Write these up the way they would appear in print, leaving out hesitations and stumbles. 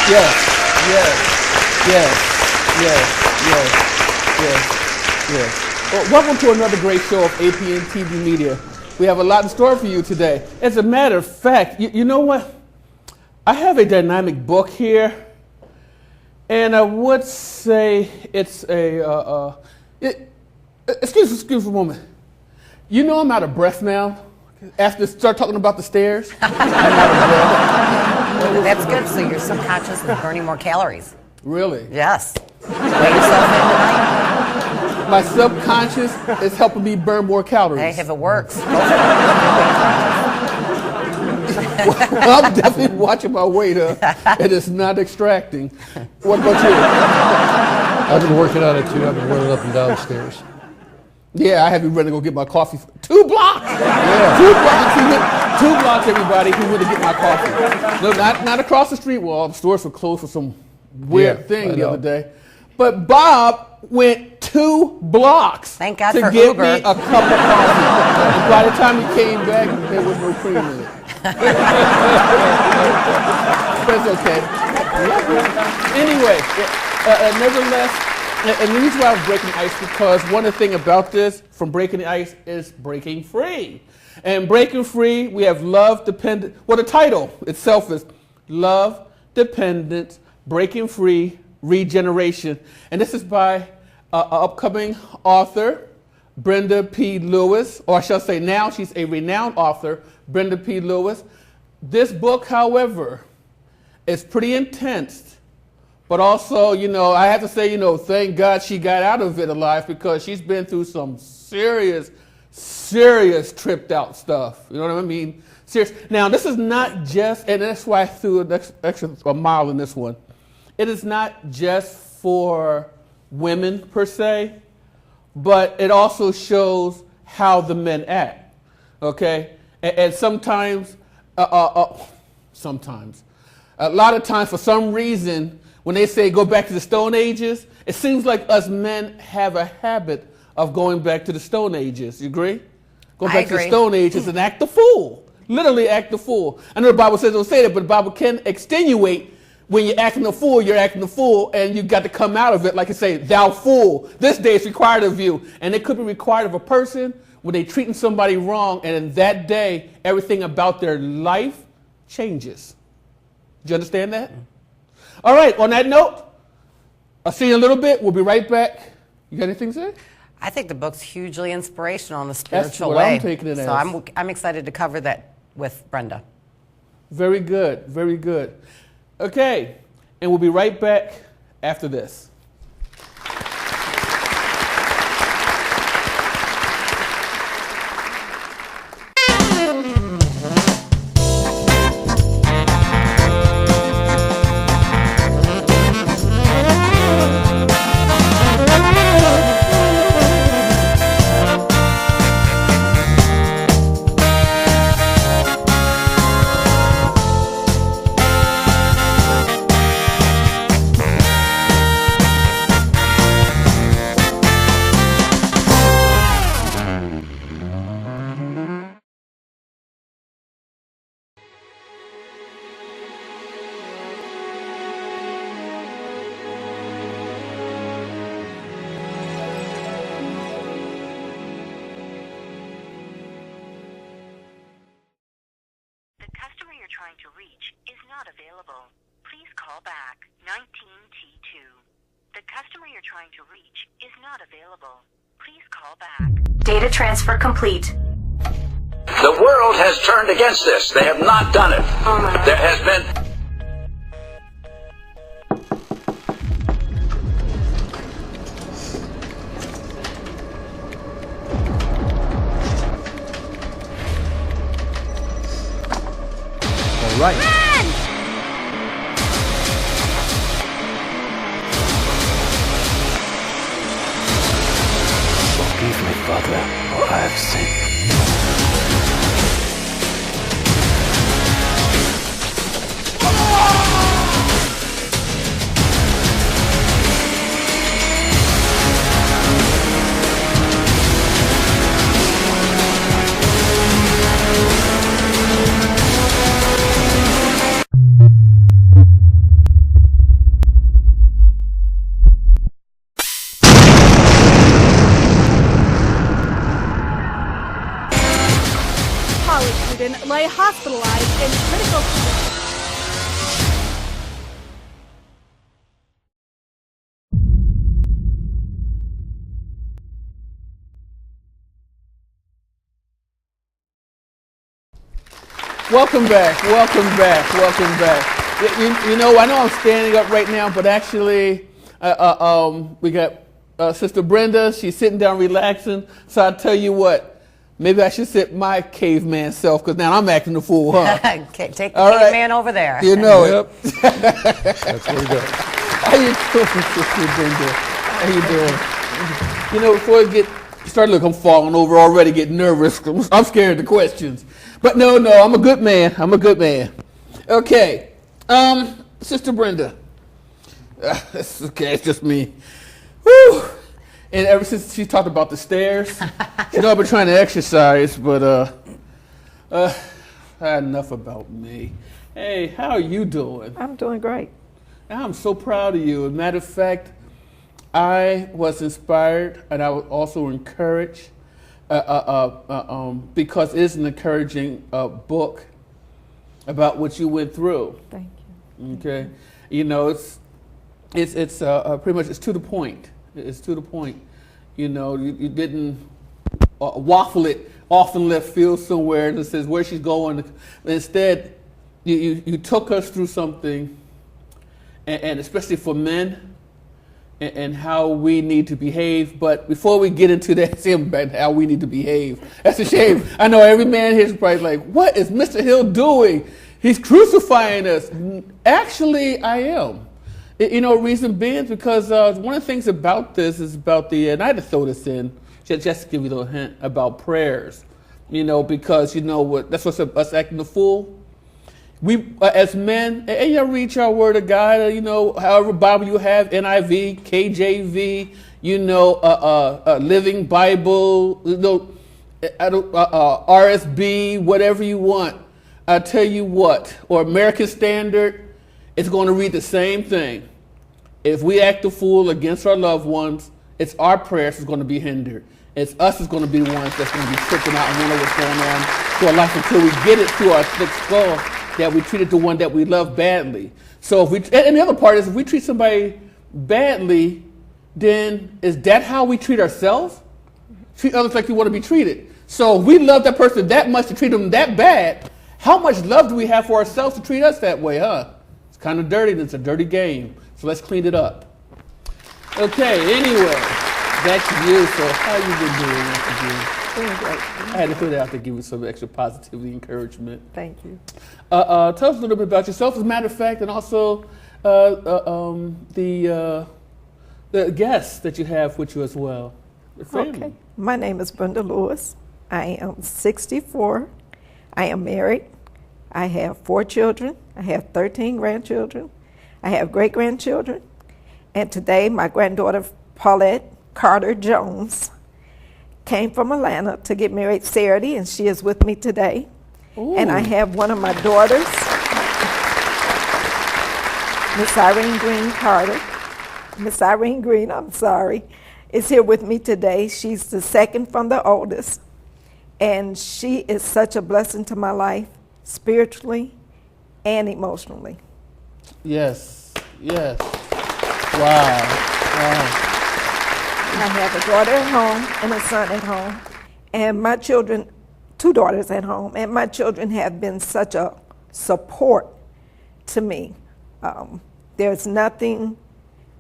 Yes, yes, yes, yes, yes, yes, yes. Well, welcome to another great show of APN TV Media. We have a lot in store for you today. As a matter of fact, you know what? I have a dynamic book here, and I would say it's a, excuse me a moment. You know I'm out of breath now. After start talking about the stairs, I'm out of breath. That's good, so your subconscious is burning more calories. Really? Yes. Weigh yourself in tonight. My subconscious is helping me burn more calories. Hey, if it works. Well, I'm definitely watching my weight. It is not extracting. What about you? I've been working on it too. I've been running up and down stairs. Yeah, I have been ready to go get my coffee. 2 blocks! Yeah. 2 blocks, 2 blocks, everybody, who went to get my coffee. No, not across the street. Well, the stores were closed for some weird thing the other day. But Bob went 2 blocks Thank God to for get Uber. me a cup of coffee. And by the time he came back, there was no cream in it. But it's okay. Anyway, nevertheless, and the reason why I was breaking the ice because one of the things about this, from breaking the ice, is breaking free. And breaking free, we have love dependent. Well, the title itself is Love Dependent, Breaking Free, Regeneration. And this is by an upcoming author, Brenda P. Lewis, or I shall say now she's a renowned author, Brenda P. Lewis. This book, however, is pretty intense. But also, I have to say, thank God she got out of it alive because she's been through some serious tripped out stuff. You know what I mean? Serious. Now, this is not just, and that's why I threw an extra mile in this one. It is not just for women per se, but it also shows how the men act. Okay? And sometimes, a lot of times, for some reason, when they say go back to the Stone Ages, it seems like us men have a habit of going back to the Stone Ages. You agree? Go back to the Stone Ages and act the fool. Literally act the fool. I know the Bible says don't say that, but the Bible can extenuate when you're acting the fool, and you got to come out of it, like I say, thou fool. This day is required of you. And it could be required of a person when they're treating somebody wrong, and in that day, everything about their life changes. Do you understand that? All right, on that note, I'll see you in a little bit. We'll be right back. You got anything to say? I think the book's hugely inspirational in the spiritual what way. I'm taking it as. So I'm excited to cover that with Brenda. Very good, very good. Okay, and we'll be right back after this. trying to reach is not available. Please call back 19T2. The customer you're trying to reach is not available. Please call back. Data transfer complete. The world has turned against this. They have not done it. Oh my. There has been... All right. Forgive me, Father, for I have sinned. lay hospitalized in critical condition. Welcome back, welcome back, welcome back. You know, I know I'm standing up right now, but actually, we got Sister Brenda. She's sitting down relaxing. So I tell you what, maybe I should sit my caveman self, because now I'm acting the fool, huh? Take the caveman over there. You know Yep. it. That's where we go. How you doing, Sister Brenda? How you doing? You know, before I get started, look, I'm falling over already, getting nervous. I'm scared of the questions. But no, I'm a good man. I'm a good man. Okay, Sister Brenda. It's okay, it's just me. Whew. And ever since she talked about the stairs, you know, I've been trying to exercise, but I had enough about me. Hey, how are you doing? I'm doing great. I'm so proud of you. As a matter of fact, I was inspired and I was also encouraged because it's an encouraging book about what you went through. Thank you. Okay, you know, it's pretty much it's to the point. It's to the point. You know, you didn't waffle it off in left field somewhere that says where she's going. Instead, you took us through something, and especially for men, and how we need to behave. But before we get into that, say about how we need to behave. That's a shame. I know every man here is probably like, what is Mr. Hill doing? He's crucifying us. Actually, I am. You know, reason being is because one of the things about this is about and I had to throw this in, just to give you a little hint about prayers. You know, because you know what, that's what's us acting the fool. We, as men, and you read your word of God, you know, however Bible you have, NIV, KJV, you know, Living Bible, you know, RSB, whatever you want. I tell you what, or American Standard, it's going to read the same thing. If we act a fool against our loved ones, it's our prayers that's going to be hindered. It's us that's going to be the ones that's going to be tripping out and wondering what's going on to our life until we get it through our thick skull that we treated the one that we love badly. So if we, and the other part is if we treat somebody badly, then is that how we treat ourselves? Treat others like we want to be treated. So if we love that person that much to treat them that bad, how much love do we have for ourselves to treat us that way, huh? It's kind of dirty and it's a dirty game. So let's clean it up. Okay, anyway, that's you. So how you been doing, Mr. June? Doing great. I had to put it out to give you some extra positivity, encouragement. Thank you. Tell us a little bit about yourself, as a matter of fact, and also the guests that you have with you as well. Your family. Okay. My name is Brenda Lewis. I am 64. I am married. I have 4 children. I have 13 grandchildren. I have great-grandchildren. And today, my granddaughter, Paulette Carter Jones, came from Atlanta to get married Saturday, and she is with me today. Ooh. And I have one of my daughters, Miss Irene Green Carter. Miss Irene Green, I'm sorry, is here with me today. She's the second from the oldest, and she is such a blessing to my life, spiritually and emotionally. Yes, yes. Wow, wow. I have a daughter at home and a son at home, and my children, 2 daughters at home, and my children have been such a support to me. There's nothing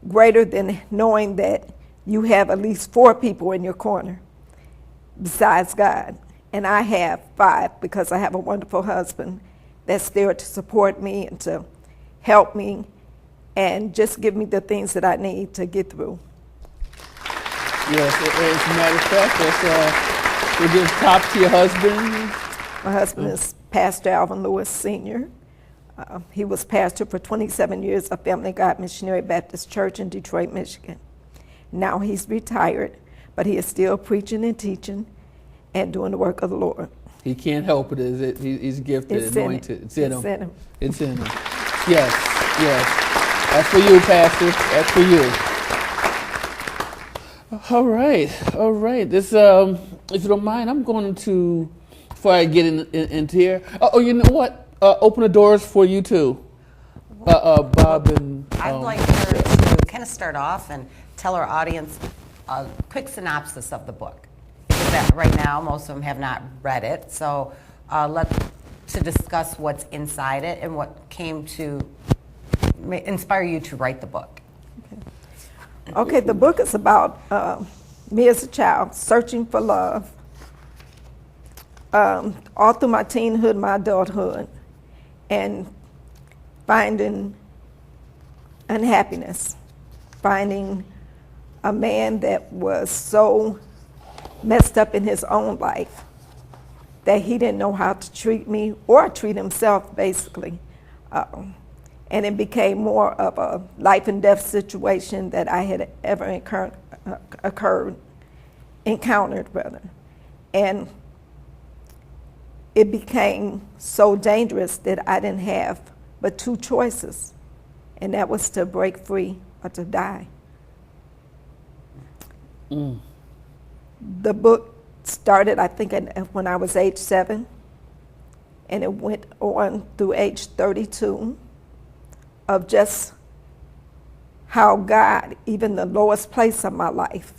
greater than knowing that you have at least 4 people in your corner besides God. And I have 5 because I have a wonderful husband that's there to support me and to help me and just give me the things that I need to get through. Yes, as a matter of fact, we'll give props to your husband. My husband is Pastor Alvin Lewis Sr. He was pastor for 27 years of Family God Missionary Baptist Church in Detroit, Michigan. Now he's retired, but he is still preaching and teaching and doing the work of the Lord. He can't help it. Is it? He's gifted, It's anointed. It's in him. It's in him. Yes, yes. That's for you, Pastor. That's for you. All right, all right. This, if you don't mind, I'm going to before I get into here. Oh, you know what? Open the doors for you too, Bob and. I'd like her to kind of start off and tell our audience a quick synopsis of the book. Because that right now, most of them have not read it. So to discuss what's inside it and what came to inspire you to write the book. Okay, the book is about me as a child searching for love all through my teenhood, my adulthood, and finding unhappiness, finding a man that was so messed up in his own life that he didn't know how to treat me or treat himself, basically. And it became more of a life and death situation that I had ever encountered. And it became so dangerous that I didn't have but two choices, and that was to break free or to die. The book started, I think, when I was age 7, and it went on through age 32 of just how God, even the lowest place of my life,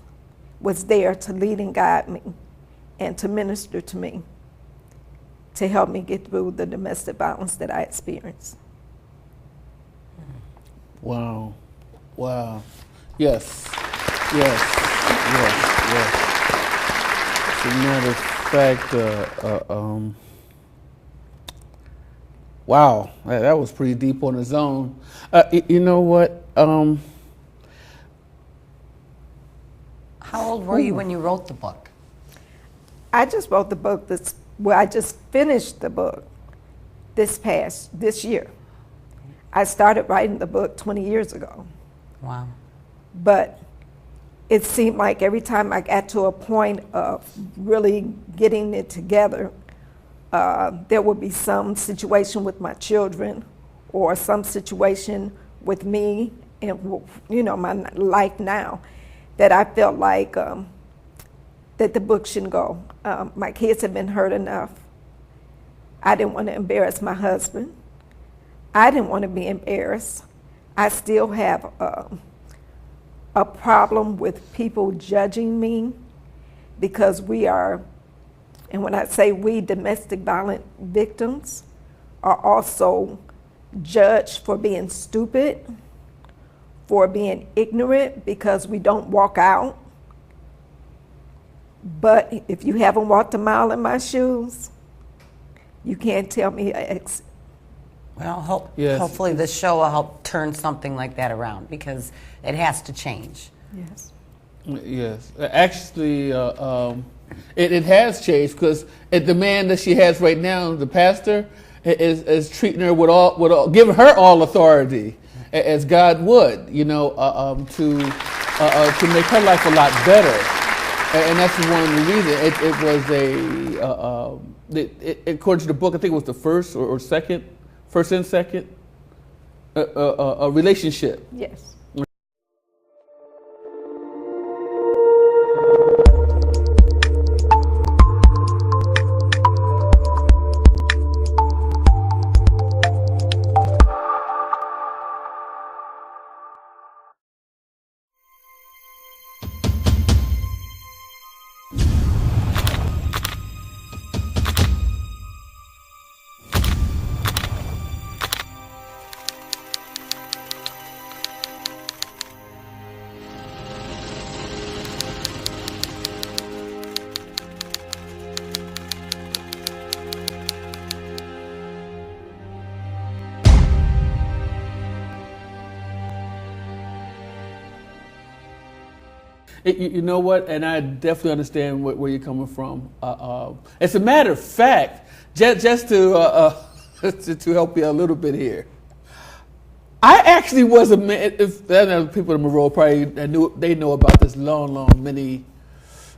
was there to lead and guide me and to minister to me, to help me get through the domestic violence that I experienced. Wow. Yes. As a matter of fact, wow, that was pretty deep on its own. You know what? How old were you when you wrote the book? I just wrote the book I just finished the book this year. I started writing the book 20 years ago. Wow. But it seemed like every time I got to a point of really getting it together, there would be some situation with my children or some situation with me and, my life now that I felt like that the book shouldn't go. My kids have been hurt enough. I didn't want to embarrass my husband. I didn't want to be embarrassed. I still have a problem with people judging me because we are, and when I say we, domestic violence victims are also judged for being stupid, for being ignorant because we don't walk out. But if you haven't walked a mile in my shoes, you can't tell me Well, Yes. hopefully this show will help turn something like that around because it has to change. Yes. Yes, actually, it has changed because the man that she has right now, the pastor, is treating her with all, giving her all authority, as God would, to make her life a lot better, and that's one of the reasons. It was according to the book, I think it was the first and second a relationship. Yes. You know what? And I definitely understand where you're coming from. As a matter of fact, just to to help you a little bit here, I actually was a man. If I know people in Monroe probably they know about this many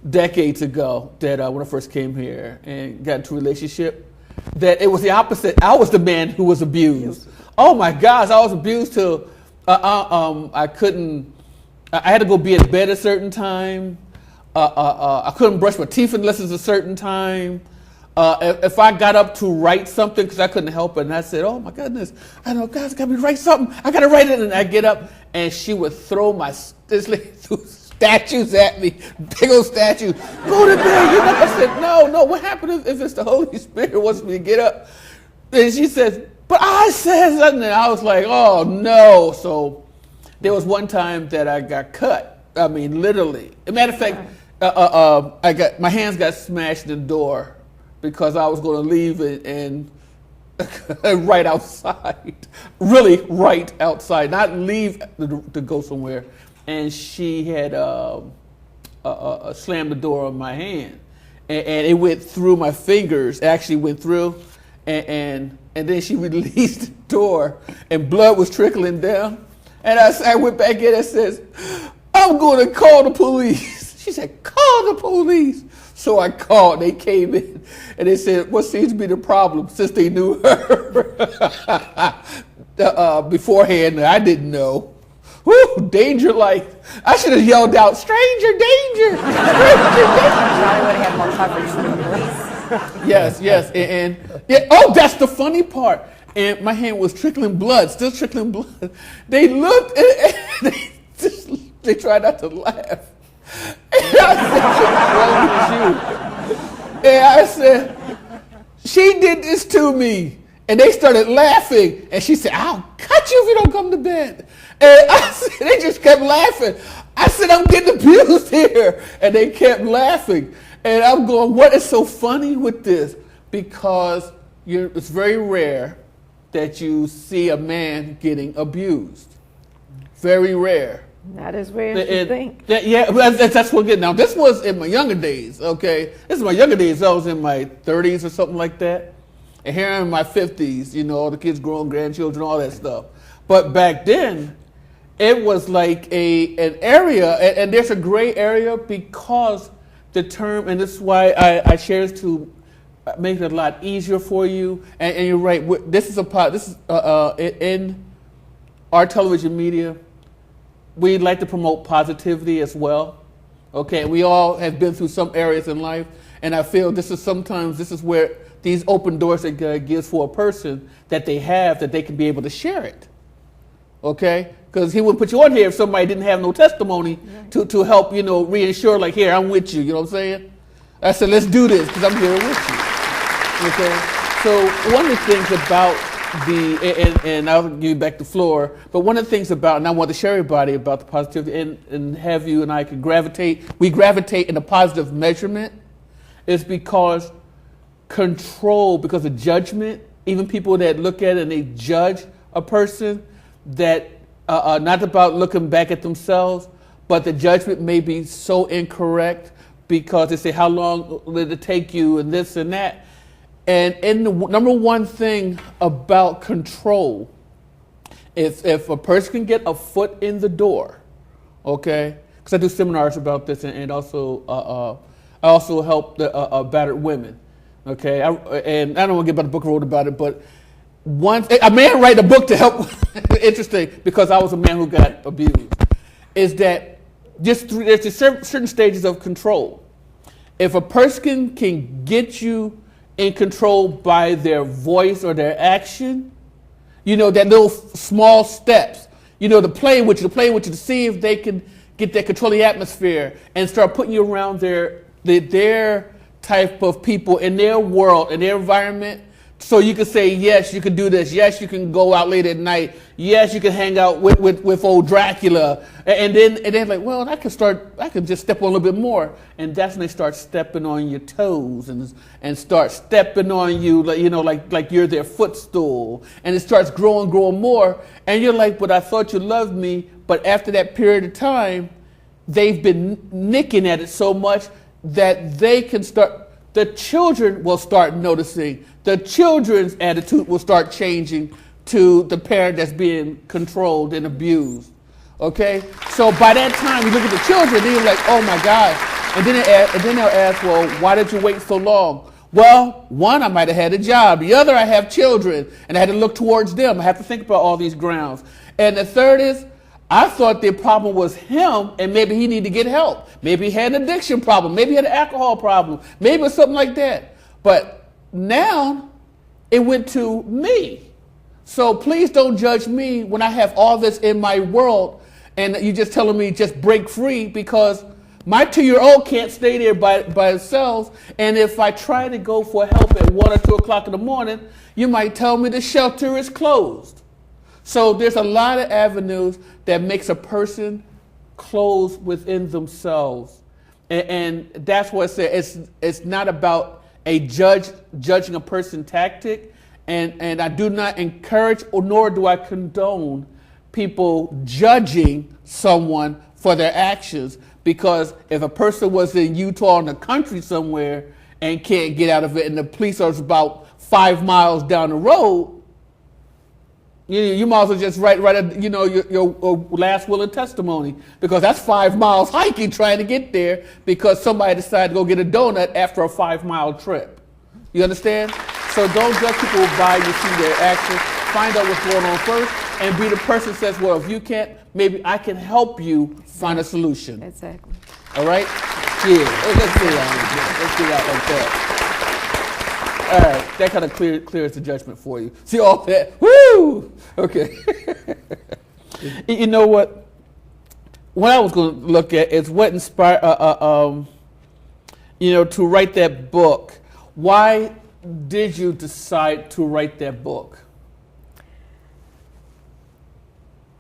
decades ago that when I first came here and got into a relationship, that it was the opposite. I was the man who was abused. Oh my gosh, I was abused till I couldn't. I had to go be in bed at a certain time. I couldn't brush my teeth unless it's a certain time. If I got up to write something, because I couldn't help it, and I said, oh my goodness, I know, guys, got me to write something. I got to write it. And I get up, and she would throw this lady threw statues at me, big old statues. Go to bed. I said, no, what happened if it's the Holy Spirit wants me to get up? And she says, but I said something. And I was like, oh, no. So there was one time that I got cut. I mean, literally. As a matter of fact, my hands got smashed in the door because I was going to leave it and right outside. Really right outside. Not leave to go somewhere. And she had slammed the door on my hand. And it went through my fingers. It actually went through. And then she released the door, and blood was trickling down. And I went back in and says, I'm going to call the police. She said, call the police. So I called. They came in, and they said, what seems to be the problem, since they knew her beforehand, I didn't know. Woo, danger life. I should have yelled out, stranger danger, stranger danger. Probably would have had more coverage from the police. Yes, and oh, that's the funny part. And my hand was trickling blood, still trickling blood. They looked and they tried not to laugh. And I said, she did this to me. And they started laughing. And she said, I'll cut you if you don't come to bed. And I said, they just kept laughing. I said, I'm getting abused here. And they kept laughing. And I'm going, what is so funny with this? Because it's very rare that you see a man getting abused. Very rare. Not as rare as you think. That's what. Now, this was in my younger days, okay? This is my younger days. I was in my 30s or something like that. And here I'm in my 50s, all the kids growing, grandchildren, all that stuff. But back then, it was like an area, and there's a gray area because the term, and this is why I share this to make it a lot easier for you. And you're right. This is in our television media. We like to promote positivity as well. Okay, we all have been through some areas in life, and I feel this is where these open doors that God gives for a person that they have, that they can be able to share it. Okay, because He wouldn't put you on here if somebody didn't have no testimony to help reassure, like, here, I'm with you. You know what I'm saying? I said, let's do this because I'm here with you. Okay, so one of the things about and I'll give you back the floor, but one of the things about, and I want to share everybody about the positivity and have you and I can gravitate in a positive measurement, is because control, because of judgment, even people that look at it and they judge a person, that not about looking back at themselves, but the judgment may be so incorrect because they say, how long will it take you, and this and that. And the number one thing about control, if a person can get a foot in the door, okay, because I do seminars about this, and also I also help the battered women, okay, and I don't want to get about the book I wrote about it, but a man write a book to help. Interesting, because I was a man who got abused. Is that there's certain stages of control. If a person can get you in control by their voice or their action, that little small steps, to play with you to see if they can get that control of the atmosphere and start putting you around their type of people in their world, in their environment. So you can say, yes, you can do this. Yes, you can go out late at night. Yes, you can hang out with old Dracula. And then like, well, I can just step on a little bit more. And that's when they start stepping on your toes and start stepping on you, like you're their footstool. And it starts growing more. And you're like, but I thought you loved me. But after that period of time, they've been nicking at it so much that the children will start noticing. The children's attitude will start changing to the parent that's being controlled and abused. Okay? So by that time, you look at the children, and you're like, oh my God. And then they'll ask, well, why did you wait so long? Well, one, I might have had a job. The other, I have children, and I had to look towards them. I have to think about all these grounds. And the third is, I thought the problem was him, and maybe he needed to get help. Maybe he had an addiction problem. Maybe he had an alcohol problem. Maybe it was something like that. But now it went to me. So please don't judge me when I have all this in my world and you're just telling me just break free, because my 2-year-old can't stay there by themselves. And if I try to go for help at 1 or 2 o'clock in the morning, you might tell me the shelter is closed. So there's a lot of avenues that makes a person close within themselves. And that's what I said. It's not about a judging a person tactic. And I do not encourage or nor do I condone people judging someone for their actions, because if a person was in Utah in the country somewhere and can't get out of it and the police are about 5 miles down the road, you might as well just write your last will and testimony, because that's 5 miles hiking trying to get there because somebody decided to go get a donut after a 5-mile trip. You understand? So don't judge people by you see their actions. Find out what's going on first, and be the person that says, well, if you can't, maybe I can help you find a solution. Exactly. All right? Yeah, let's do that. Let's do that like that. All right, that kind of clears the judgment for you. See all that? Woo! Okay. You know what? What I was going to look at is what inspired, to write that book. Why did you decide to write that book?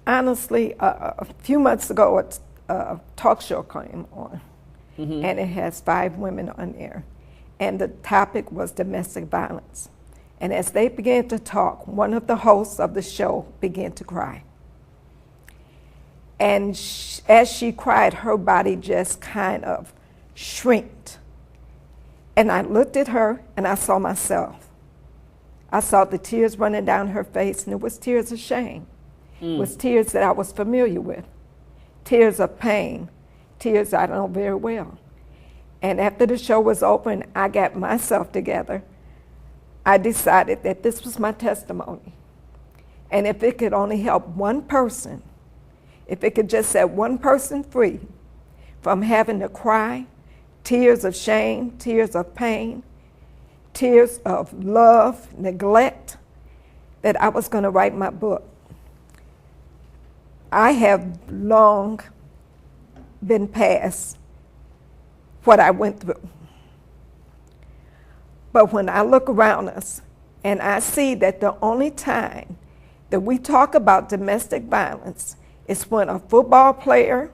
Honestly, a few months ago, a talk show came on, and it has 5 women on there, and the topic was domestic violence. And as they began to talk, one of the hosts of the show began to cry. And as she cried, her body just kind of shrinked. And I looked at her, and I saw myself. I saw the tears running down her face, and it was tears of shame. It was tears that I was familiar with, tears of pain, tears I know very well. And after the show was over, I got myself together. I decided that this was my testimony. And if it could only help one person, if it could just set one person free from having to cry, tears of shame, tears of pain, tears of love, neglect, that I was going to write my book. I have long been past what I went through. But when I look around us and I see that the only time that we talk about domestic violence is when a football player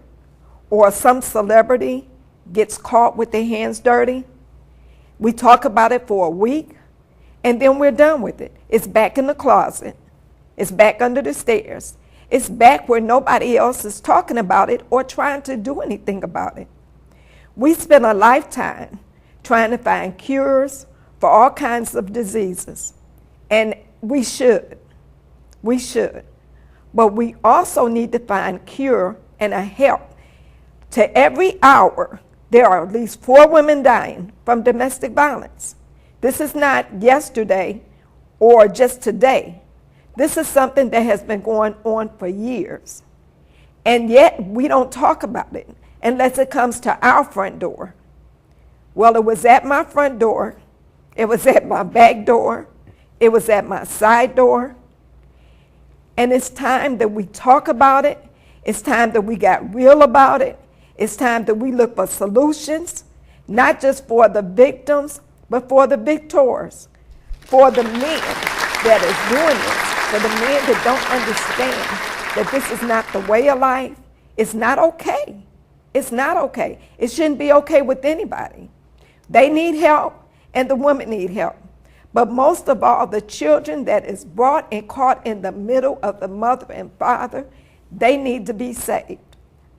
or some celebrity gets caught with their hands dirty, we talk about it for a week, and then we're done with it. It's back in the closet. It's back under the stairs. It's back where nobody else is talking about it or trying to do anything about it. We spend a lifetime trying to find cures for all kinds of diseases, and we should. We should. But we also need to find cure and a help. To every hour, there are at least 4 women dying from domestic violence. This is not yesterday or just today. This is something that has been going on for years. And yet we don't talk about it unless it comes to our front door. Well, it was at my front door. It was at my back door. It was at my side door. And it's time that we talk about it. It's time that we got real about it. It's time that we look for solutions, not just for the victims, but for the victors, for the men that is doing this, for the men that don't understand that this is not the way of life. It's not okay. It's not okay. It shouldn't be okay with anybody. They need help, and the women need help. But most of all, the children that is brought and caught in the middle of the mother and father, they need to be saved.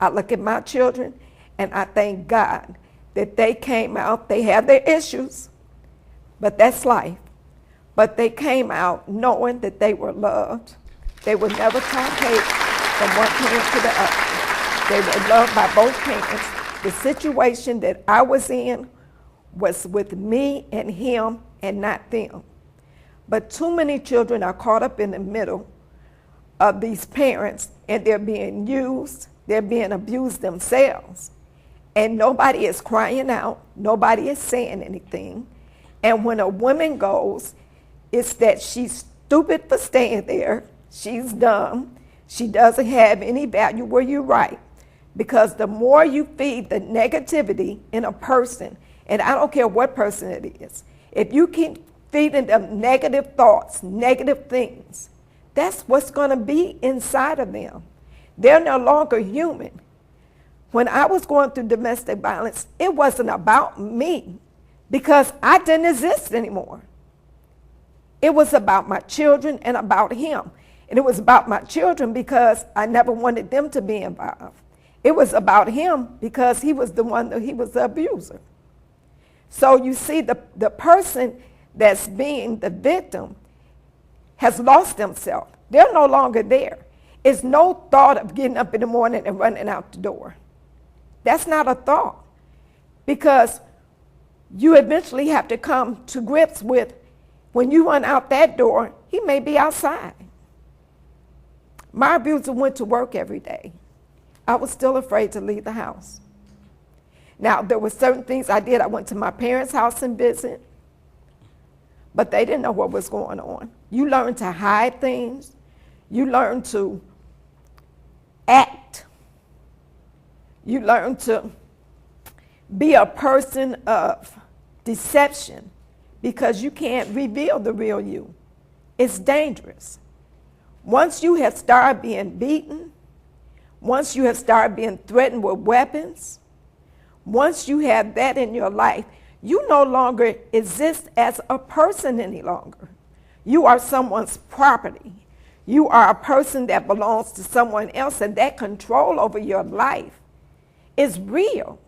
I look at my children, and I thank God that they came out. They have their issues, but that's life. But they came out knowing that they were loved. They were never taught hate from one parent to the other. They were loved by both parents. The situation that I was in was with me and him and not them. But too many children are caught up in the middle of these parents, and they're being used, they're being abused themselves. And nobody is crying out, nobody is saying anything. And when a woman goes, it's that she's stupid for staying there. She's dumb. She doesn't have any value. Well, you're right. Because the more you feed the negativity in a person, and I don't care what person it is, if you keep feeding them negative thoughts, negative things, that's what's going to be inside of them. They're no longer human. When I was going through domestic violence, it wasn't about me because I didn't exist anymore. It was about my children and about him. And it was about my children because I never wanted them to be involved. It was about him because he was the one that he was the abuser. So you see, the person that's being the victim has lost themselves. They're no longer there. It's no thought of getting up in the morning and running out the door. That's not a thought, because you eventually have to come to grips with when you run out that door, he may be outside. My abuser went to work every day. I was still afraid to leave the house. Now, there were certain things I did. I went to my parents' house and visit, but they didn't know what was going on. You learn to hide things. You learn to act. You learn to be a person of deception because you can't reveal the real you. It's dangerous. Once you have started being beaten, once you have started being threatened with weapons, once you have that in your life, you no longer exist as a person any longer. You are someone's property. You are a person that belongs to someone else, and that control over your life is real.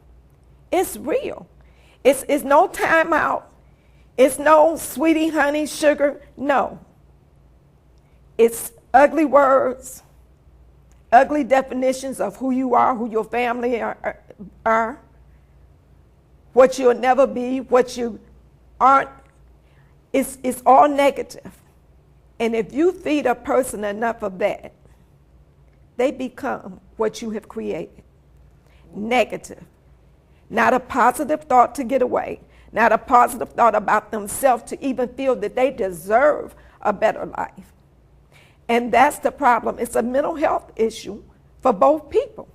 It's real. It's no time out. It's no sweetie, honey, sugar. No. It's ugly words, ugly definitions of who you are, who your family are, what you'll never be, what you aren't. It's all negative. And if you feed a person enough of that, they become what you have created. Negative. Not a positive thought to get away. Not a positive thought about themselves to even feel that they deserve a better life. And that's the problem. It's a mental health issue for both people.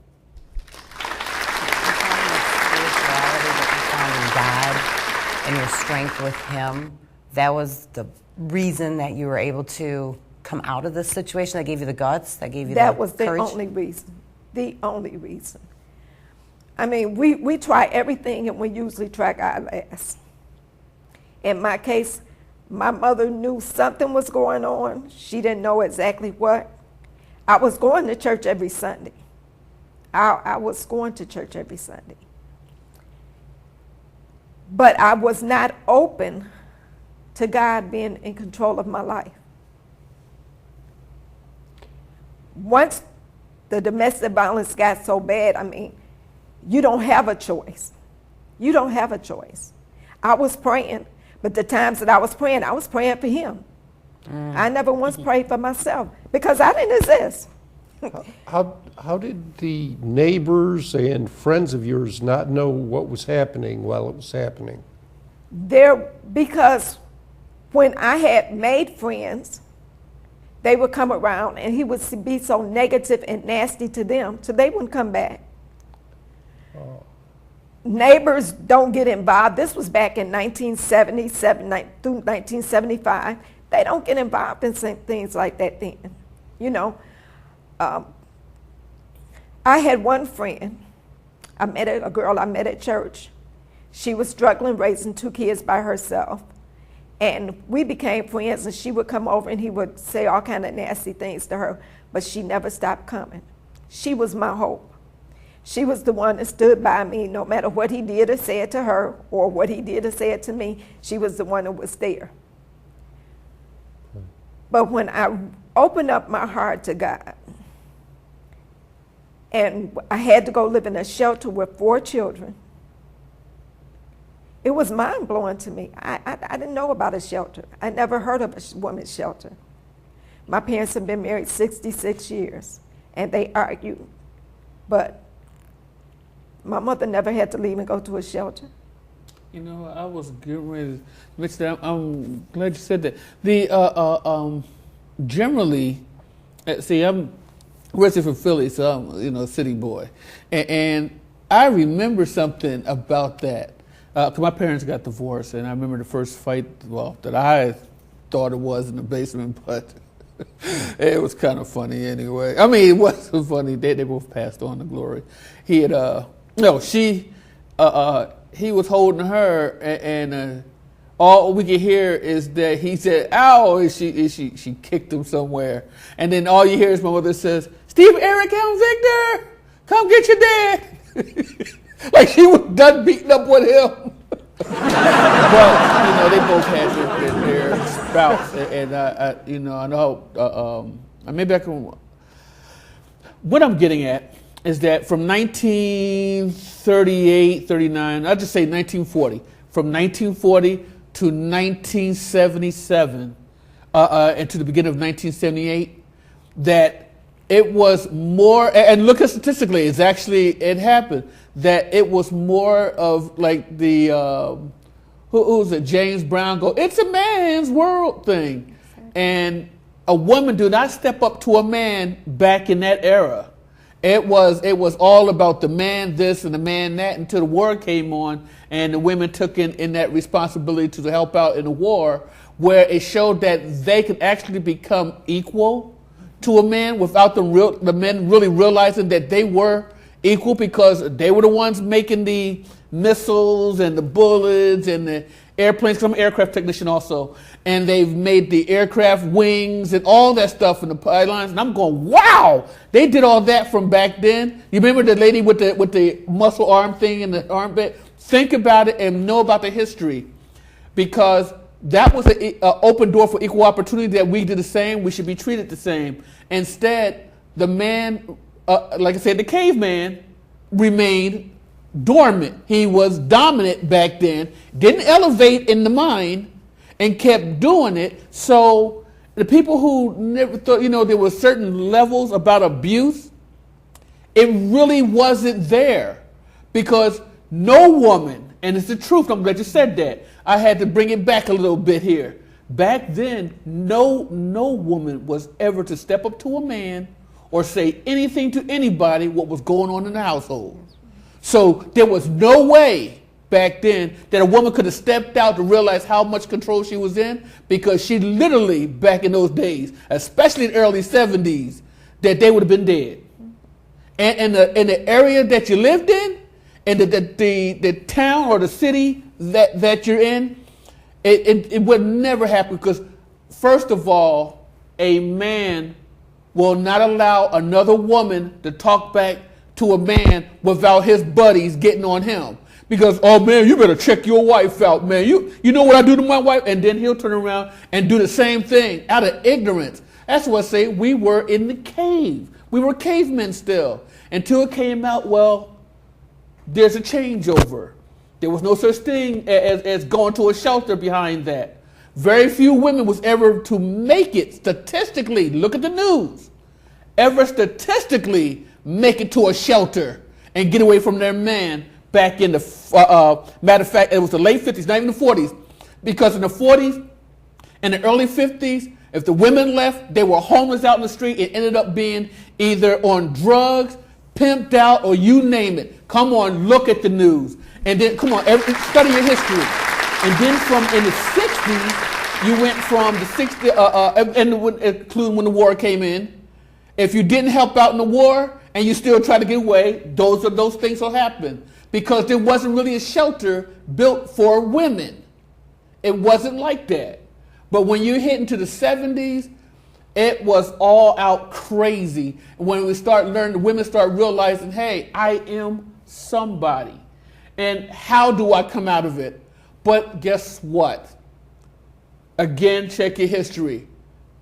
And your strength with him, that was the reason that you were able to come out of this situation? That gave you the guts? That gave you the courage? That was the only reason. The only reason. I mean, we try everything, and we usually try God last. In my case, my mother knew something was going on. She didn't know exactly what. I was going to church every Sunday. I was going to church every Sunday. But I was not open to God being in control of my life. Once the domestic violence got so bad, I mean, you don't have a choice. You don't have a choice. I was praying, but the times that I was praying for him. I never once prayed for myself because I didn't exist. How did the neighbors and friends of yours not know what was happening while it was happening? Because when I had made friends, they would come around and he would be so negative and nasty to them, so they wouldn't come back. Oh. Neighbors don't get involved. This was back in 1977 through 1975. They don't get involved in things like that then, you know. I had one friend, a girl I met at church. She was struggling raising 2 kids by herself. And we became friends, and she would come over and he would say all kind of nasty things to her, but she never stopped coming. She was my hope. She was the one that stood by me no matter what he did or said to her or what he did or said to me. She was the one that was there. But when I opened up my heart to God, and I had to go live in a shelter with 4 children, it was mind-blowing to me. I didn't know about a shelter. I never heard of a women's shelter. My parents have been married 66 years, and they argued. But my mother never had to leave and go to a shelter. You know, I was getting ready to mention that. I'm glad you said that. Generally, see, I'm originally from Philly, so I'm, a city boy. And I remember something about that. 'Cause my parents got divorced, and I remember the first fight, that I thought it was in the basement, but it was kind of funny anyway. I mean, it wasn't funny. They both passed on to glory. He had, he was holding her, and all we could hear is that he said, "Ow!" and she kicked him somewhere. And then all you hear is my mother says, "Steve, Eric, and Victor, come get your dad." Like she was done beating up with him. But, they both had their spouse. And I know, maybe I can, what I'm getting at is that from 1938, 39, I'll just say 1940, from 1940 to 1977, and to the beginning of 1978, that it was more, and look at statistically, it happened, that it was more of like the, who was it, James Brown "It's a man's world" thing. And a woman do not step up to a man back in that era. It was all about the man this and the man that until the war came on and the women took in that responsibility to help out in the war, where it showed that they could actually become equal to a man without the men really realizing that they were equal, because they were the ones making the missiles and the bullets and the airplanes. 'Cause I'm an aircraft technician also, and they've made the aircraft wings and all that stuff in the pylons. And I'm going, wow, they did all that from back then. You remember the lady with the muscle arm thing in the armpit? Think about it and know about the history, because that was an open door for equal opportunity, that we did the same, we should be treated the same. Instead, the man, like I said, the caveman remained dormant. He was dominant back then, didn't elevate in the mind, and kept doing it. So the people who never thought, there were certain levels about abuse, it really wasn't there, because no woman, and it's the truth, I'm glad you said that. I had to bring it back a little bit here. Back then, no woman was ever to step up to a man or say anything to anybody what was going on in the household. So there was no way back then that a woman could have stepped out to realize how much control she was in, because she literally, back in those days, especially in the early 70s, that they would have been dead. And in the area that you lived in, and the town or the city that you're in, it would never happen, because first of all, a man will not allow another woman to talk back to a man without his buddies getting on him. Because, oh man, you better check your wife out, man. You know what I do to my wife? And then he'll turn around and do the same thing out of ignorance. That's what I say, we were in the cave. We were cavemen still. Until it came out, well, there's a changeover. There was no such thing as going to a shelter behind that. Very few women was ever to make it statistically, look at the news, ever statistically make it to a shelter and get away from their man back in the, matter of fact, it was the late 50s, not even the 40s, because in the 40s and the early 50s, if the women left, they were homeless out in the street. It ended up being either on drugs, pimped out, or you name it. Come on, look at the news. And then, come on, study your history. And then from in the 60s, you went from the 60s, including when the war came in. If you didn't help out in the war and you still try to get away, those things will happen. Because there wasn't really a shelter built for women. It wasn't like that. But when you hit into the 70s, it was all out crazy. When we start learning, the women start realizing, hey, I am somebody. And how do I come out of it? But guess what? Again, check your history.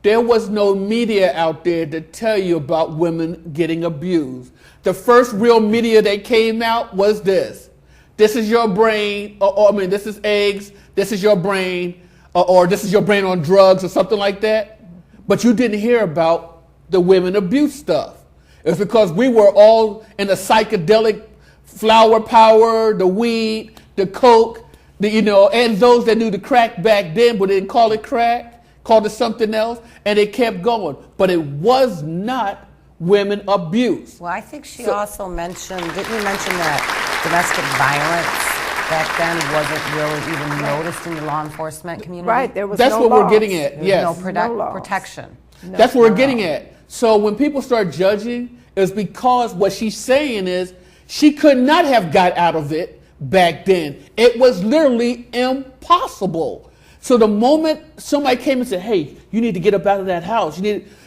There was no media out there to tell you about women getting abused. The first real media that came out was this. This is your brain, this is eggs, this is your brain, or this is your brain on drugs or something like that. But you didn't hear about the women abuse stuff. It's because we were all in the psychedelic flower power, the weed, the coke, And those that knew the crack back then, but didn't call it crack, called it something else, and they kept going. But it was not women abuse. Well, I think she also mentioned, didn't you mention that domestic violence back then wasn't really even noticed in the law enforcement community? Right, there was That's no what laws. we're getting at. There was Yes. no laws. protection. No, That's what no we're getting laws. at. So when people start judging, it's because what she's saying is she could not have got out of it back then. It was literally impossible. So the moment somebody came and said, hey, you need to get up out of that house,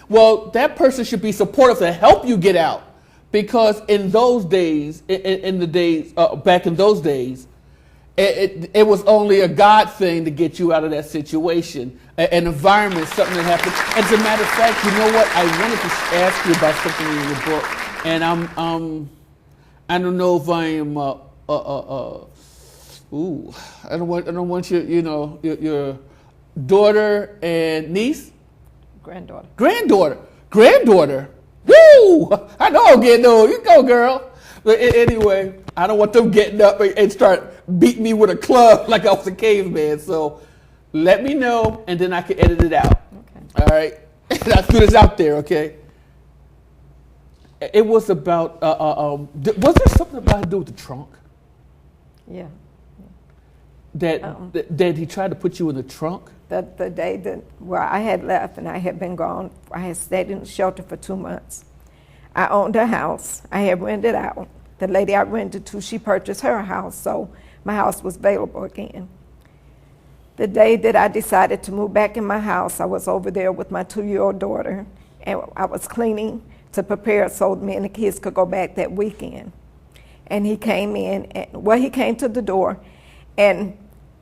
well, that person should be supportive to help you get out. Because in those days, back in those days, it was only a God thing to get you out of that situation, an environment, something that happened. As a matter of fact, you know what? I wanted to ask you about something in your book, and I don't know if I am. I don't want your daughter and niece, granddaughter. Woo! I know I'm getting old. You go, girl. But anyway, I don't want them getting up and start beating me with a club like I was a caveman. So let me know, and then I can edit it out. Okay. All right? I threw this out there, okay? It was about, was there something about to do with the trunk? Yeah. That he tried to put you in the trunk? The day that, I had left and I had been gone, I had stayed in the shelter for 2 months. I owned a house. I had rented out. The lady I rented to, she purchased her house, so my house was available again. The day that I decided to move back in my house, I was over there with my 2-year-old daughter, and I was cleaning to prepare so me and the kids could go back that weekend. And he came in, he came to the door, and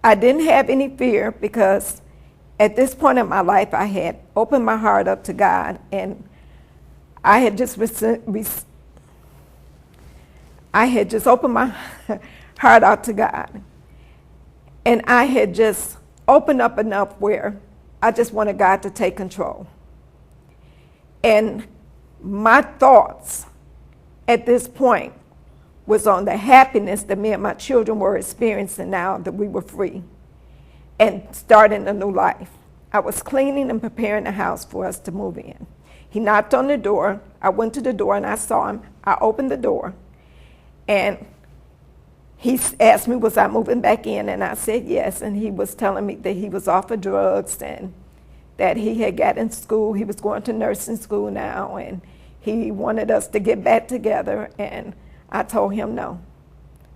I didn't have any fear because at this point in my life, I had opened my heart up to God, and I had just opened my heart out to God. And I had just opened up enough where I just wanted God to take control. And my thoughts at this point was on the happiness that me and my children were experiencing now that we were free and starting a new life. I was cleaning and preparing the house for us to move in. He knocked on the door. I went to the door and I saw him. I opened the door and he asked me, was I moving back in? And I said yes. And he was telling me that he was off of drugs and that he had got in school. He was going to nursing school now and he wanted us to get back together. And I told him no.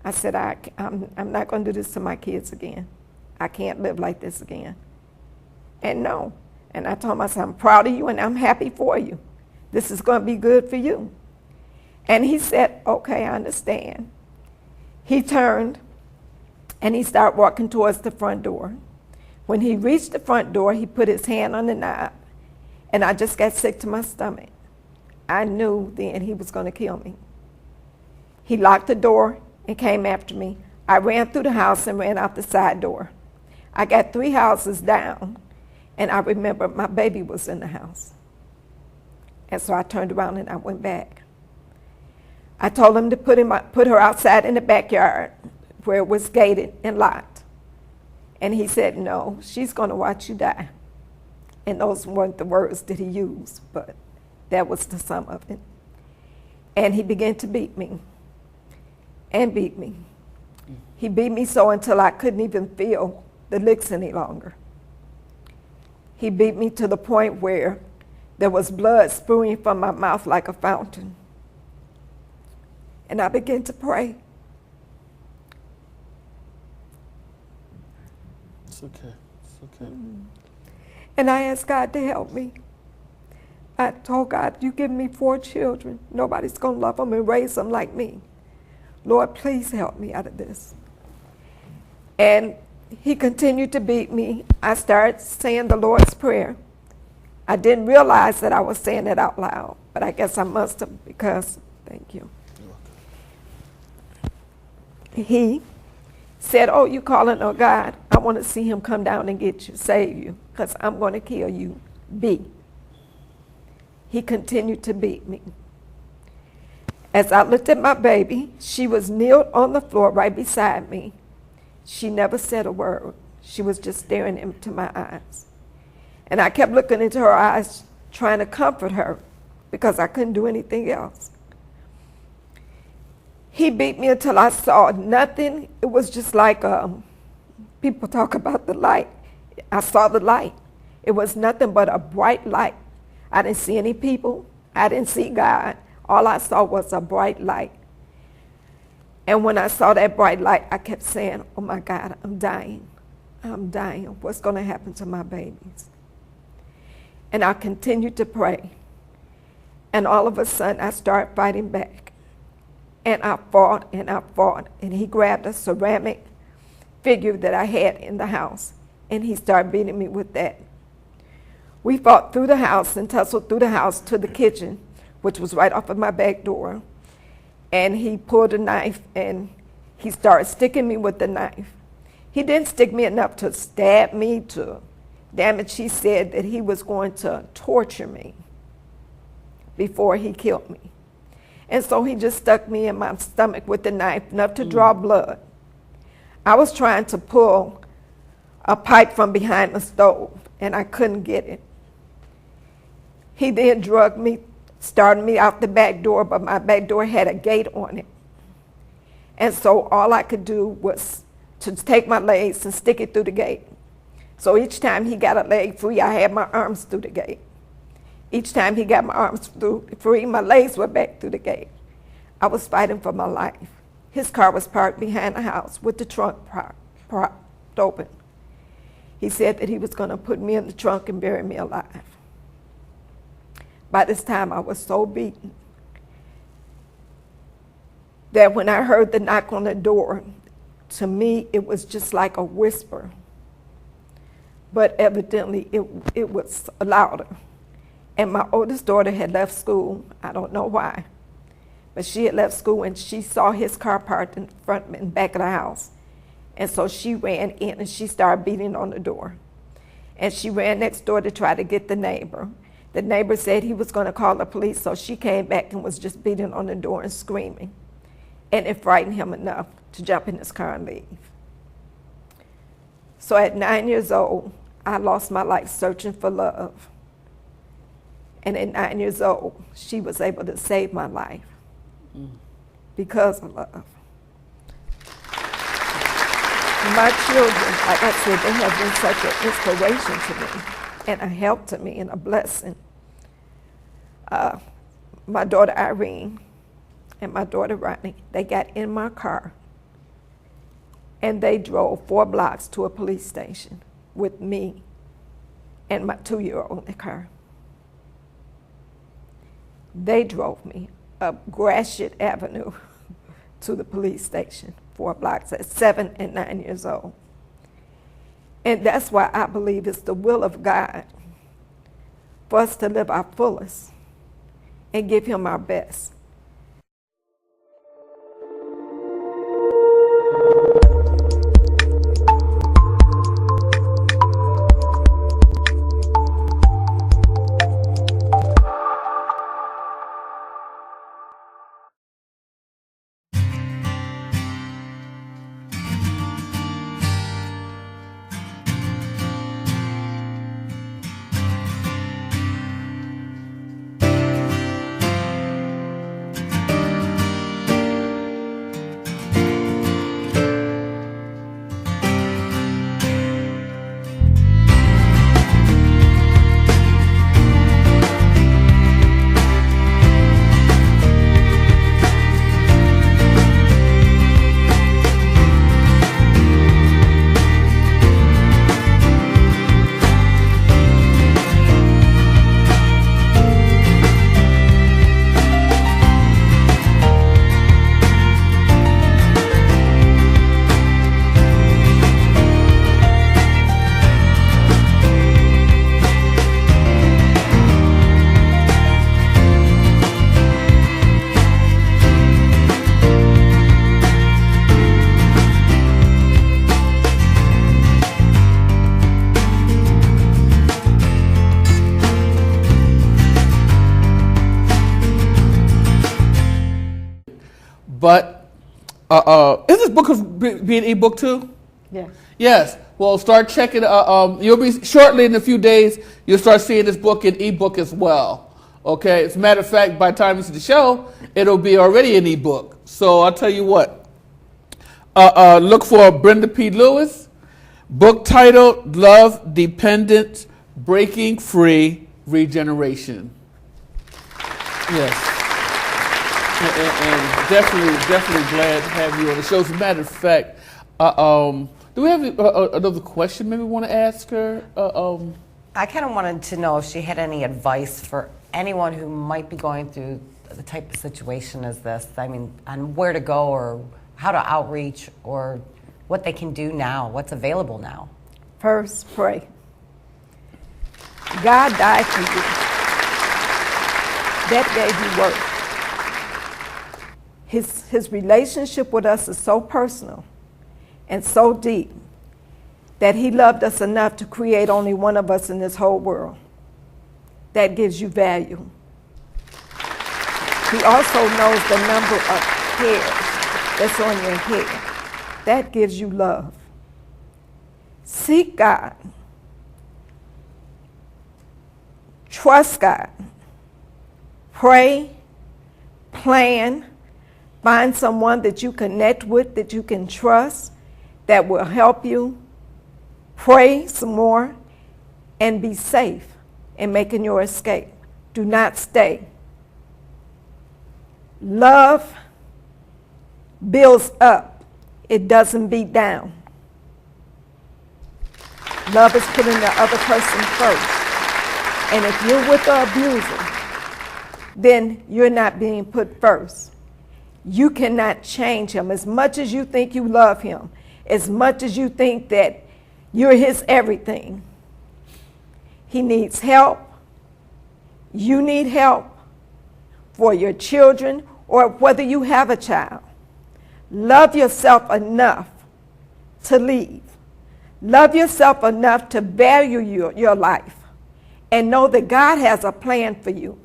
I said, I'm not going to do this to my kids again. I can't live like this again. And no. And I told him, I said, I'm proud of you and I'm happy for you. This is going to be good for you. And he said, okay, I understand. He turned and he started walking towards the front door. When he reached the front door, he put his hand on the knob and I just got sick to my stomach. I knew then he was going to kill me. He locked the door and came after me. I ran through the house and ran out the side door. I got 3 houses down, and I remember my baby was in the house. And so I turned around and I went back. I told him to put her outside in the backyard where it was gated and locked. And he said, no, she's going to watch you die. And those weren't the words that he used, but that was the sum of it. And he began to beat me and beat me. He beat me so until I couldn't even feel the licks any longer. He beat me to the point where there was blood spewing from my mouth like a fountain. And I began to pray. It's okay. It's okay. And I asked God to help me. I told God, you give me 4 children. Nobody's going to love them and raise them like me. Lord, please help me out of this. And he continued to beat me. I started saying the Lord's Prayer. I didn't realize that I was saying it out loud, but I guess I must have because, thank you. He said, oh, you calling on God? I want to see him come down and get you, save you, because I'm going to kill you. B. He continued to beat me. As I looked at my baby, she was kneeled on the floor right beside me. She never said a word. She was just staring into my eyes. And I kept looking into her eyes, trying to comfort her because I couldn't do anything else. He beat me until I saw nothing. It was just like people talk about the light. I saw the light. It was nothing but a bright light. I didn't see any people. I didn't see God. All I saw was a bright light. And when I saw that bright light, I kept saying, oh my God, I'm dying. I'm dying. What's going to happen to my babies? And I continued to pray. And all of a sudden, I started fighting back. And I fought and I fought. And he grabbed a ceramic figure that I had in the house. And he started beating me with that. We fought through the house and tussled through the house to the kitchen, which was right off of my back door. And he pulled a knife and he started sticking me with the knife. He didn't stick me enough to stab me, to damage. He said that he was going to torture me before he killed me. And so he just stuck me in my stomach with the knife, enough to draw blood. I was trying to pull a pipe from behind the stove, and I couldn't get it. He then drugged me, started me out the back door, but my back door had a gate on it. And so all I could do was to take my legs and stick it through the gate. So each time he got a leg free, I had my arms through the gate. Each time he got my arms free, my legs were back through the gate. I was fighting for my life. His car was parked behind the house with the trunk propped open. He said that he was going to put me in the trunk and bury me alive. By this time, I was so beaten that when I heard the knock on the door, to me, it was just like a whisper. But evidently, it was louder. And my oldest daughter had left school. I don't know why. But she had left school and she saw his car parked in front and back of the house. And so she ran in and she started beating on the door. And she ran next door to try to get the neighbor. The neighbor said he was going to call the police, so she came back and was just beating on the door and screaming. And it frightened him enough to jump in his car and leave. So at 9 years old, I lost my life searching for love. And at 9 years old, she was able to save my life because of love. My children, like I said, they have been such an inspiration to me and a help to me and a blessing. My daughter Irene and my daughter Rodney, they got in my car and they drove 4 blocks to a police station with me and my 2-year-old in the car. They drove me up Gratiot Avenue to the police station, 4 blocks at 7 and 9 years old. And that's why I believe it's the will of God for us to live our fullest and give him our best. But is this book be an ebook too? Yes. Yes. Well, start checking. You'll be shortly in a few days. You'll start seeing this book in ebook as well. Okay. As a matter of fact, by the time you see the show, it'll be already in ebook. So I'll tell you what. Look for Brenda P. Lewis. Book titled "Love Dependent, Breaking Free, Regeneration." Yes. And definitely glad to have you on the show. As a matter of fact, do we have another question maybe we want to ask her? I kind of wanted to know if she had any advice for anyone who might be going through the type of situation as this. I mean, on where to go or how to outreach or what they can do now, what's available now. First, pray. God died for you. That gave you worth. His relationship with us is so personal and so deep that he loved us enough to create only one of us in this whole world. That gives you value. He also knows the number of hairs that's on your head. That gives you love. Seek God. Trust God. Pray. Plan. Find someone that you connect with, that you can trust, that will help you. Pray some more and be safe in making your escape. Do not stay. Love builds up. It doesn't beat down. Love is putting the other person first. And if you're with the abuser, then you're not being put first. You cannot change him. As much as you think you love him, as much as you think that you're his everything, he needs help. You need help for your children or whether you have a child. Love yourself enough to leave. Love yourself enough to value your life and know that God has a plan for you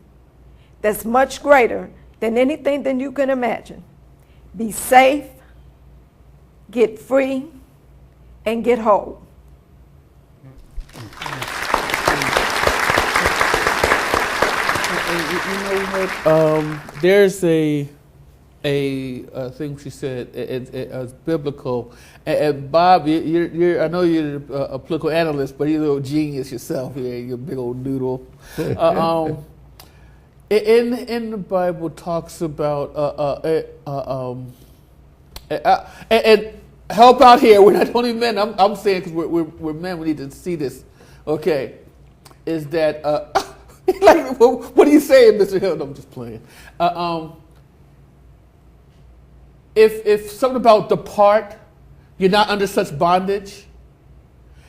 that's much greater than anything that you can imagine. Be safe, get free, and get whole. You know what? There's a thing she said. It's biblical. And Bob, I know you're a political analyst, but you're a little genius yourself. You're a big old noodle. In the Bible talks about and help out here. We're not only men. I'm saying because we're men. We need to see this. Okay, is that like what are you saying, Mr. Hill? No, I'm just playing. If something about depart, you're not under such bondage.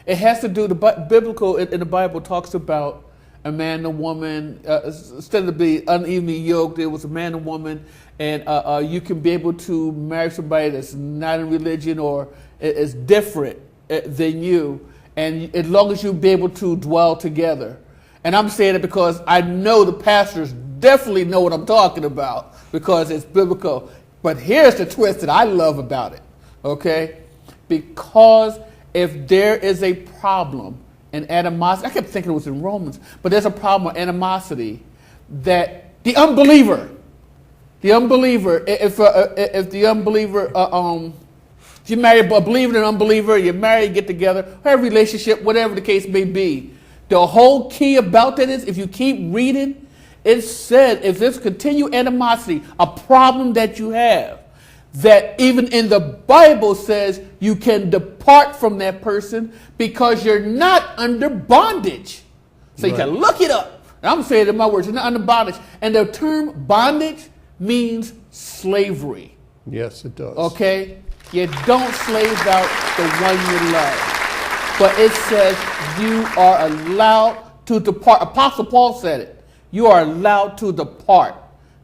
It has to do the biblical in the Bible talks about a man and a woman, instead of being unevenly yoked, it was a man and woman, and you can be able to marry somebody that's not in religion or is different than you, and as long as you be able to dwell together. And I'm saying it because I know the pastors definitely know what I'm talking about because it's biblical. But here's the twist that I love about it, okay? Because if there is a problem, and animosity, I kept thinking it was in Romans, but there's a problem with animosity that the unbeliever, if the unbeliever, if you marry a believer and an unbeliever, you marry, get together, have a relationship, whatever the case may be, the whole key about that is if you keep reading, it said if there's continued animosity, a problem that you have, that even in the Bible says you can depart from that person because you're not under bondage. So you can look it up. And I'm saying it in my words, you're not under bondage. And the term bondage means slavery. Yes, it does. Okay? You don't slave out the one you love. But it says you are allowed to depart. Apostle Paul said it. You are allowed to depart.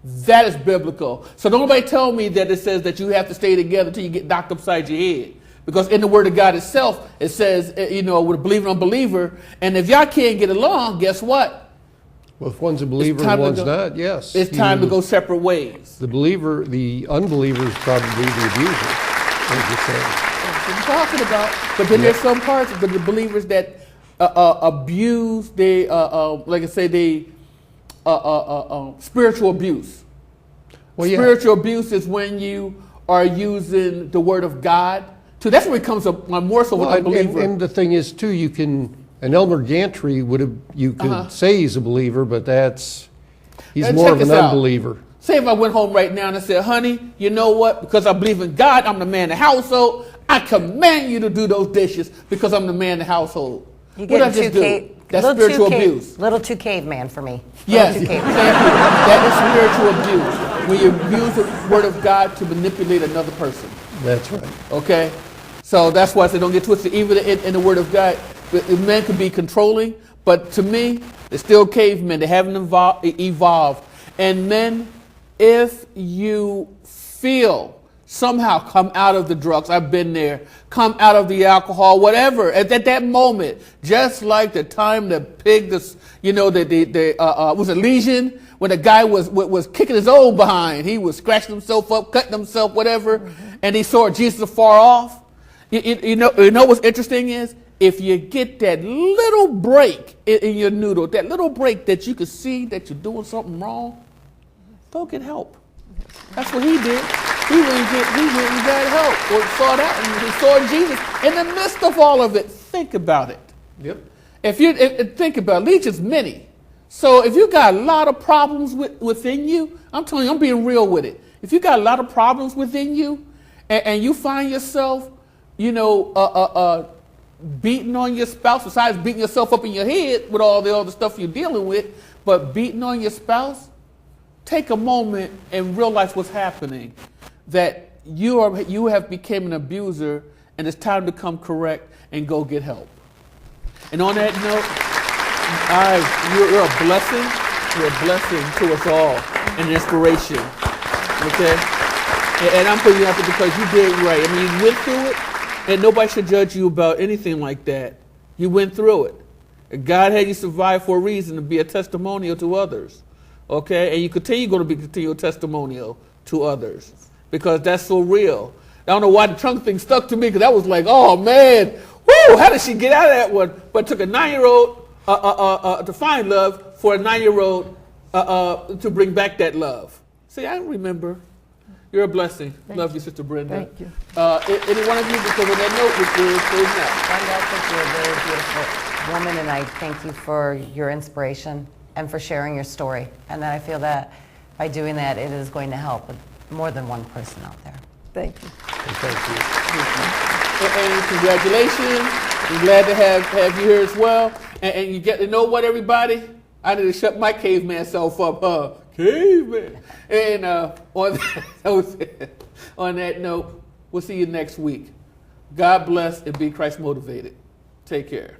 That is biblical. So don't nobody tell me that it says that you have to stay together until you get knocked upside your head. Because in the Word of God itself, it says, with a believer and unbeliever, and if y'all can't get along, guess what? Well, if one's a believer and one's not, yes. It's time to go separate ways. The unbeliever is probably the abuser, as you say. That's what I'm talking about. But then there's some parts of the believers that abuse, they, like I say, they spiritual abuse. Well, yeah. Spiritual abuse is when you are using the word of God. That's where it comes up more so with Well, a believer. and the thing is, too, an Elmer Gantry you could say he's a believer, but he's And more check of an this out. unbeliever. Say if I went home right now and I said, honey, you know what? Because I believe in God, I'm the man of the household. I command you to do those dishes because I'm the man of the household. You What I get just too do? That's spiritual abuse. Little too caveman for me. Yes, Little too thank caveman. you. That is spiritual abuse. When you abuse the word of God to manipulate another person. That's right. Okay? So that's why I say don't get twisted. Even in the word of God, men can be controlling, but to me, they're still cavemen. They haven't evolved. And men, if you feel somehow come out of the drugs, I've been there, come out of the alcohol, whatever, at that moment, just like the time the pig, was a lesion, when the guy was kicking his own behind, he was scratching himself up, cutting himself, whatever, and he saw Jesus afar off. You know what's interesting is, if you get that little break in your noodle, that little break that you can see that you're doing something wrong, go get help. That's what he did. He went and got help, or saw that, and he saw Jesus in the midst of all of it. Think about it. Yep. Think about it. Legions many. So if you got a lot of problems within you, I'm telling you, I'm being real with it. If you got a lot of problems within you, and you find yourself, beating on your spouse, besides beating yourself up in your head with all the other stuff you're dealing with, but beating on your spouse, take a moment and realize what's happening. That you have become an abuser, and it's time to come correct and go get help. And on that note, you're a blessing. You're a blessing to us all, and an inspiration. Okay? And I'm putting you out there because you did right. I mean, you went through it, and nobody should judge you about anything like that. You went through it. God had you survive for a reason, to be a testimonial to others. Okay? And you going to be continual testimonial to others. Because that's so real. I don't know why the trunk thing stuck to me, because that was like, oh man, whoo, how did she get out of that one? But it took a 9-year-old to find love for a 9-year-old to bring back that love. See, I remember. You're a blessing. Love you, Sister Brenda. Thank you. Any one of you, because on that note, we're closing out. Brenda, I think you're a very beautiful woman, and I thank you for your inspiration and for sharing your story. And that I feel that by doing that, it is going to help more than one person out there. Thank you. Thank you. And congratulations. I'm glad to have you here as well. And you get to know what, everybody? I need to shut my caveman self up, huh? Caveman. And on that note, we'll see you next week. God bless and be Christ motivated. Take care.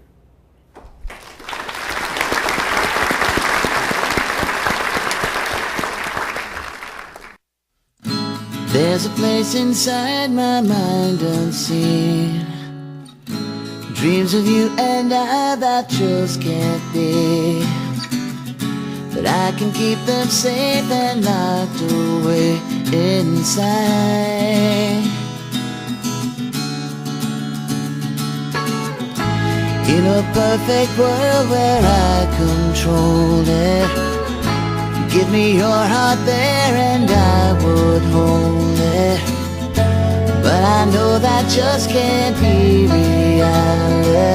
There's a place inside my mind unseen, dreams of you and I that just can't be, but I can keep them safe and locked away inside. In a perfect world where I controlled it, give me your heart there and I would hold it. But I know that just can't be reality.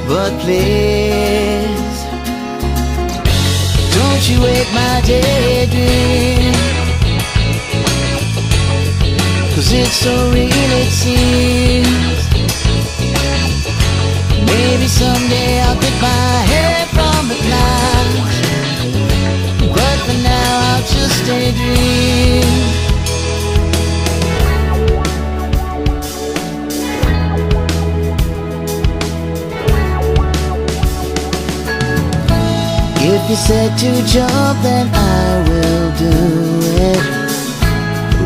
But please, don't you wake my daydream, 'cause it's so real it seems. Maybe someday I'll get my hair from the clouds, but for now I'll just daydream. If you said to jump, then I will do it.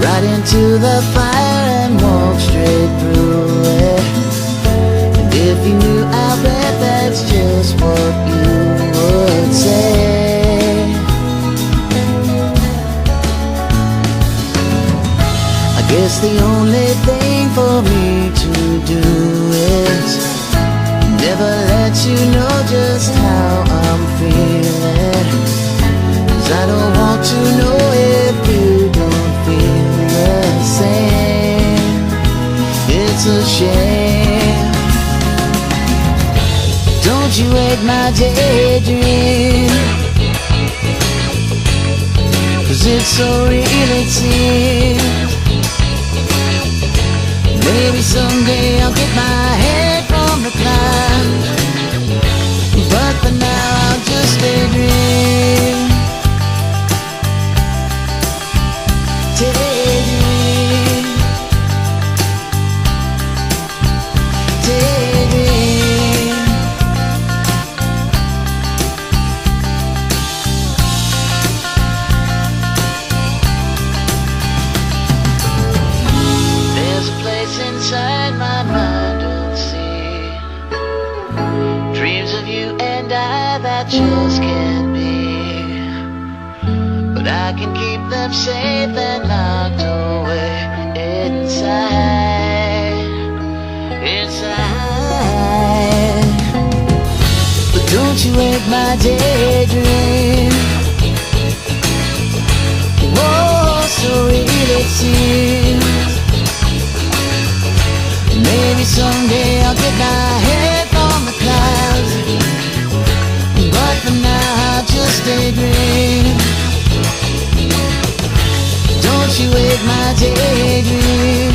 Right into the fire and walk straight through it. If you knew, I bet that's just what you would say. I Guess the only thing for me to do is never let you know just how I'm feeling. 'Cause I don't want to know if you don't feel the same. It's a shame. Don't you hate my daydream? 'Cause it's so real it seems. Maybe someday I'll get my head from the clouds, but for now I'll just daydream. Daydream. Daydream. There's a place inside my mind unseen, dreams of you and I that just can't be, but I can keep them safe and locked away inside, inside. But don't you hate my daydream? Oh, so real it seems. Maybe someday I'll get my head from the clouds, but for now I'll just daydream. Don't you hate my daydream?